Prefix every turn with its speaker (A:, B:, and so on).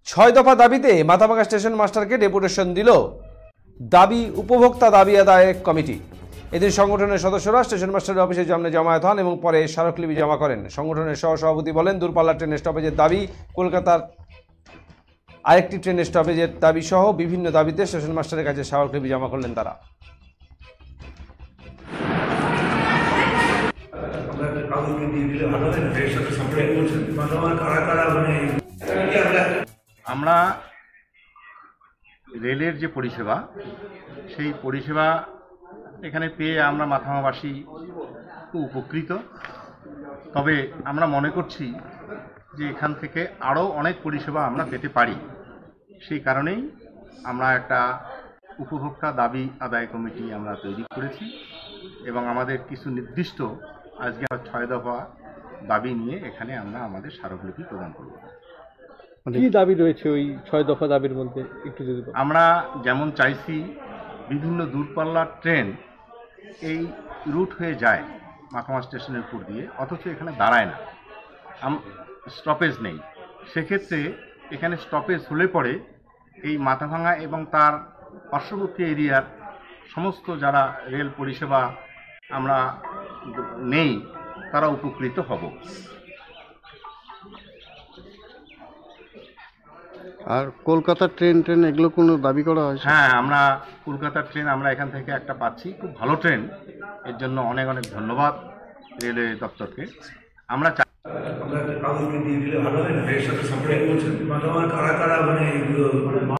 A: ছয় দফা দাবিতে মাথাভাঙা স্টেশন মাস্টারকে ডেপুটেশন দিল দাবি উপভোক্তা দাবি আদায় কমিটি। এদিন সংগঠনের সদস্যরা স্টেশন মাস্টারের অফিসের সামনে জমায়েত হন এবং পরে স্মারকলিপি জমা করেন। সংগঠনের সহসভাপতি বলেন, দূরপাল্লার ট্রেন স্টপেজের দাবি, কলকাতার আরেকটি ট্রেন স্টপেজের দাবি সহ বিভিন্ন দাবিতে স্টেশন মাস্টারের কাছে স্মারকলিপি জমা করলেন তারা।
B: আমরা রেলের যে পরিষেবা, সেই পরিষেবা এখানে পেয়ে আমরা মাথাভাঙাবাসী খুব উপকৃত। তবে আমরা মনে করছি যে এখান থেকে আরও অনেক পরিষেবা আমরা পেতে পারি। সেই কারণেই আমরা একটা উপভোক্তা দাবি আদায় কমিটি আমরা তৈরি করেছি এবং আমাদের কিছু নির্দিষ্ট আজকে 6 দফা দাবি নিয়ে এখানে আমরা আমাদের স্মারকলিপি প্রদান করব।
C: কি দাবি রয়েছে ওই 6 দফা দাবির মধ্যে একটু যদি বলেন।
B: আমরা যেমন চাইছি বিভিন্ন দূরপাল্লার ট্রেন এই রুট হয়ে যায় মাথাভাঙা স্টেশনের উপর দিয়ে, অথচ এখানে দাঁড়ায় না, স্টপেজ নেই। সেক্ষেত্রে এখানে স্টপেজ হলে পরে এই মাথাভাঙা এবং তার পার্শ্ববর্তী এরিয়ার সমস্ত যারা রেল পরিষেবা আমরা নেই তারা উপকৃত হব।
C: আর কলকাতার ট্রেন এগুলো কোনো দাবি করা হয়েছে?
B: হ্যাঁ, আমরা কলকাতার ট্রেন আমরা এখান থেকে একটা পাচ্ছি, খুব ভালো ট্রেন। এর জন্য অনেক অনেক ধন্যবাদ রেলওয়ে দপ্তরকে। আমরা
D: কাগজ দিয়ে দিলে ভালো হয় না, এর সাথে সম্পর্ক করছেন কারা কারা মানে